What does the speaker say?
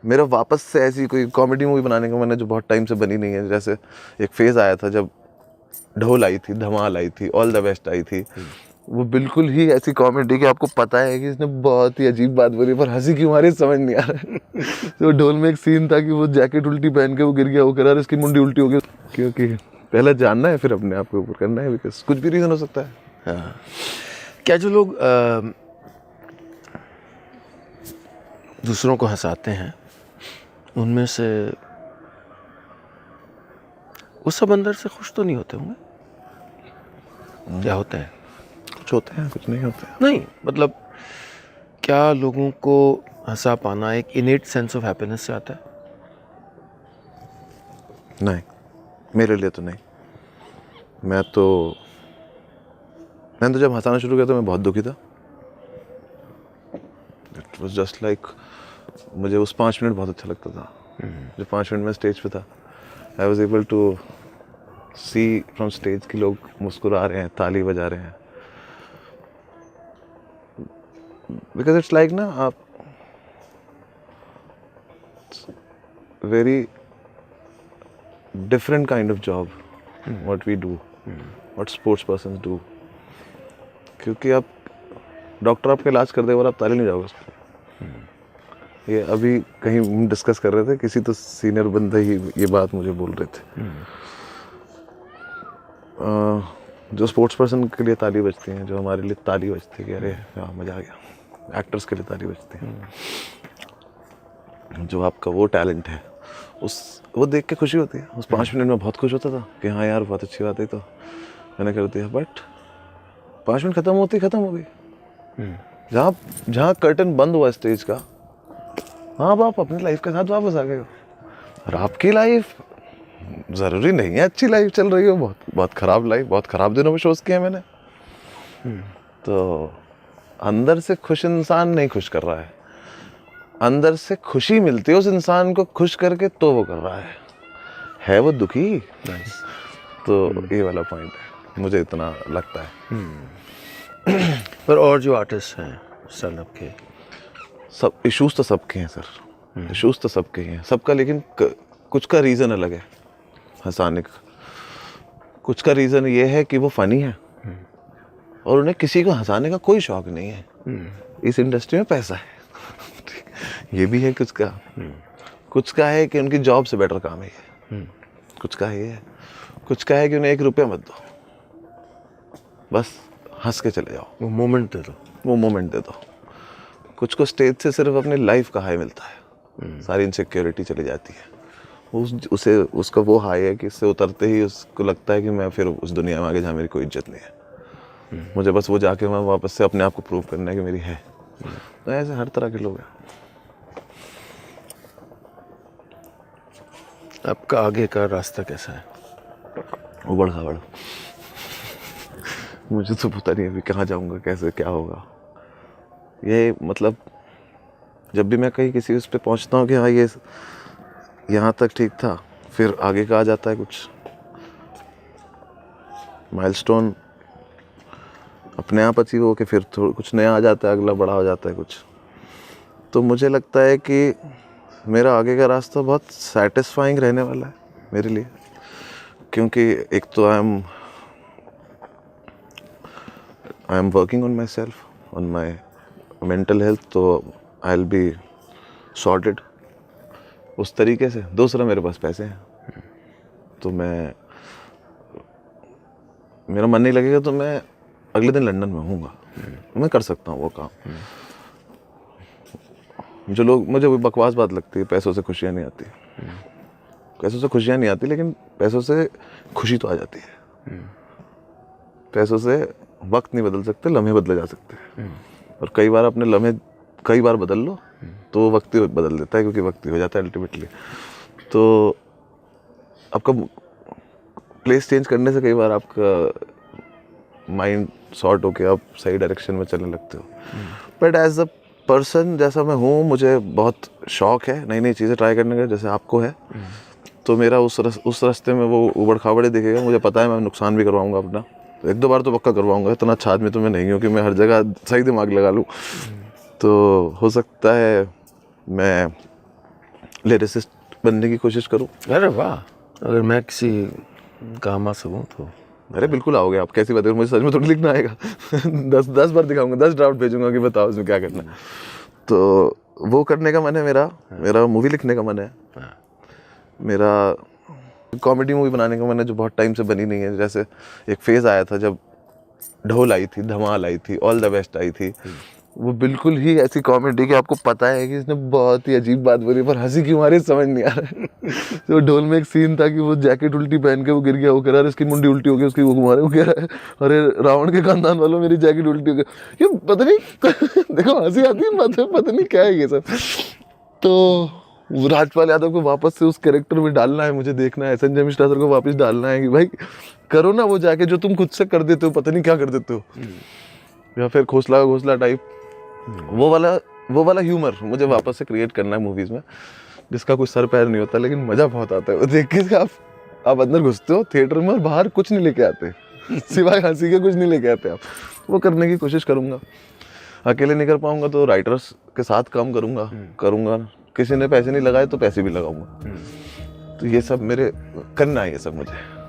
मेरा वापस से ऐसी कोई कॉमेडी मूवी बनाने का मन है जो बहुत टाइम से बनी नहीं है। जैसे एक फेज़ आया था जब ढोल आई थी, धमाल आई थी, ऑल द बेस्ट आई थी, वो बिल्कुल ही ऐसी कॉमेडी कि आपको पता है कि इसने बहुत ही अजीब बात बोली पर हंसी क्यों आ रही समझ नहीं आ रहा है। तो ढोल में एक सीन था कि वो जैकेट उल्टी पहन के वो गिर गया, वो कह रहा है इसकी मुंडी उल्टी हो गई, क्योंकि पहले जानना है फिर अपने आप के ऊपर करना है, बिकॉज कुछ भी रीज़न हो सकता है। हाँ, क्या जो लोग दूसरों को हंसाते हैं उनमें से वो सब अंदर से खुश तो नहीं होते होंगे? क्या होते हैं? कुछ होते हैं, कुछ नहीं होते हैं। नहीं मतलब क्या लोगों को हंसा पाना एक इनेट सेंस ऑफ हैप्पीनेस से आता है? नहीं, मेरे लिए तो नहीं। मैंने तो जब हंसाना शुरू किया तो मैं बहुत दुखी था। इट वॉज जस्ट लाइक, मुझे उस 5 मिनट बहुत अच्छा लगता था। जो 5 मिनट में स्टेज पे था, I was able to see from stage कि लोग मुस्कुरा रहे हैं, ताली बजा रहे हैं। बिकॉज इट्स लाइक ना, आप very different kind of job what we do, what sports person do. क्योंकि आप डॉक्टर आपका इलाज कर दे और आप ताली नहीं जाओगे उसको। ये अभी कहीं हम डिस्कस कर रहे थे, किसी तो सीनियर बंदे ही ये बात मुझे बोल रहे थे। जो स्पोर्ट्स पर्सन के लिए ताली बजती हैं, जो हमारे लिए ताली बजती है कि अरे हाँ मज़ा आ गया, एक्टर्स के लिए ताली बजती है। जो आपका वो टैलेंट है, वो देख के खुशी होती है। उस 5 मिनट में बहुत खुश होता था कि हाँ यार बहुत अच्छी बात है, तो मैंने कर दिया। बट 5 मिनट ख़त्म हो गई। जहाँ कर्टन बंद हुआ स्टेज का, हाँ अब आप अपनी लाइफ के साथ वापस आ गए हो। और आपकी लाइफ ज़रूरी नहीं है अच्छी लाइफ चल रही हो, बहुत ख़राब लाइफ, बहुत ख़राब दिनों में शोज़ किए मैंने। तो अंदर से खुश इंसान नहीं खुश कर रहा है, अंदर से खुशी मिलती है उस इंसान को खुश करके, तो वो कर रहा है वो दुखी। तो ये वाला पॉइंट है, मुझे इतना लगता है। पर और जो आर्टिस्ट हैं स्टैंड अप के, सब इश्यूज तो सबके हैं सर, इश्यूज तो सबके ही हैं सबका, लेकिन कुछ का रीज़न अलग है हंसाने का। कुछ का रीज़न ये है कि वो फ़नी है और उन्हें किसी को हंसाने का कोई शौक नहीं है। इस इंडस्ट्री में पैसा है ये भी है कुछ का। कुछ का है कि उनकी जॉब से बेटर काम है। कुछ का ये है, कुछ का है कि उन्हें 1 रुपया मत दो, बस हंस के चले जाओ, वो मोमेंट दे दो। कुछ को स्टेज से सिर्फ अपनी लाइफ का हाई मिलता है, सारी इनसिक्योरिटी चली जाती है। उसका वो हाई है कि इससे उतरते ही उसको लगता है कि मैं फिर उस दुनिया में आगे जहाँ मेरी कोई इज्जत नहीं है, मुझे बस वो जाके मैं वापस से अपने आप को प्रूव करना है कि मेरी है। तो ऐसे हर तरह के लोग हैं। आपका आगे का रास्ता कैसा है? उबड़ खाबड़ मुझे तो पता नहीं अभी कहाँ जाऊँगा, कैसे क्या होगा। ये मतलब जब भी मैं कहीं किसी उस पर पहुँचता हूँ कि हाँ ये यहाँ तक ठीक था, फिर आगे का आ जाता है कुछ माइलस्टोन अपने आप अचीव हो के, फिर कुछ नया आ जाता है, अगला बड़ा हो जाता है कुछ। तो मुझे लगता है कि मेरा आगे का रास्ता बहुत सेटिस्फाइंग रहने वाला है मेरे लिए, क्योंकि एक तो I am working on my self, on my mental health, तो आई विल बी सॉर्टेड उस तरीके से। दूसरा मेरे पास पैसे हैं, तो मेरा मन नहीं लगेगा तो मैं अगले दिन लंदन में हूँगा, मैं कर सकता हूँ वो काम। जो लोग, मुझे वो बकवास बात लगती है पैसों से खुशियाँ नहीं आती। पैसों से खुशियाँ नहीं आती, लेकिन पैसों से खुशी तो आ जाती है। पैसों से वक्त नहीं बदल सकते, लम्हे बदले जा सकते हैं। और कई बार अपने लम्हे कई बार बदल लो तो वो वक्त ही बदल देता है, क्योंकि वक्त ही हो जाता है अल्टीमेटली। तो आपका प्लेस चेंज करने से कई बार आपका माइंड सॉर्ट होके आप सही डायरेक्शन में चलने लगते हो। बट एज अ पर्सन जैसा मैं हूँ, मुझे बहुत शौक है नई नई चीज़ें ट्राई करने का, जैसे आपको है। तो मेरा उस रास्ते में वो उबड़ खाबड़ दिखेगा, मुझे पता है मैं नुकसान भी करवाऊँगा अपना, 1-2 बार तो पक्का करवाऊँगा। इतना अच्छा आदमी तो मैं नहीं हूँ कि मैं हर जगह सही दिमाग लगा लूँ। तो हो सकता है मैं लिरिसिस्ट बनने की कोशिश करूँ। अरे वाह, अगर मैं किसी काम आ सकूँ तो। अरे बिल्कुल आओगे आप, कैसी बात है, मुझे सच में थोड़ी लिखना आएगा। 10 बार दिखाऊंगा, 10 ड्राफ्ट भेजूंगा कि बताओ इसमें क्या करना है। तो वो करने का मन है मेरा मूवी लिखने का मन है, मेरा कॉमेडी मूवी बनाने का मन है जो बहुत टाइम से बनी नहीं है। जैसे एक फेज़ आया था जब ढोल आई थी, धमाल आई थी, ऑल द बेस्ट आई थी, वो बिल्कुल ही ऐसी कॉमेडी कि आपको पता है कि इसने बहुत ही अजीब बात बोली पर हंसी क्यों आ रही है समझ नहीं आ रहा है। तो ढोल में एक सीन था कि वो जैकेट उल्टी पहन के वो गिर गया, वो कह रहा है इसकी मुंडी उल्टी हो गई, उसकी वो घुमा रहे, वो कह रहा है अरे रावण के खानदान वालों मेरी जैकेट उल्टी हो गई, ये पता नहीं। देखो हंसी आती है, पता नहीं क्या है ये सब। तो वो राजपाल यादव को वापस से उस कैरेक्टर में डालना है, मुझे देखना है संजय मिश्रा सर को वापस डालना है कि भाई करो ना वो जाके जो तुम खुद से कर देते हो, पता नहीं क्या कर देते हो। या फिर घोसला टाइप, वो वाला ह्यूमर मुझे वापस से क्रिएट करना है मूवीज में, जिसका कुछ सर पैर नहीं होता लेकिन मजा बहुत आता है वो देख के। आप अंदर घुसते हो थिएटर में और बाहर कुछ नहीं लेके आते, सिवाय हंसी के कुछ नहीं लेके आते आप। वो करने की कोशिश करूंगा। अकेले नहीं कर पाऊंगा तो राइटर्स के साथ काम करूंगा। किसी ने पैसे नहीं लगाए तो पैसे भी लगाऊंगा। तो ये सब मेरे करना है, ये सब मुझे।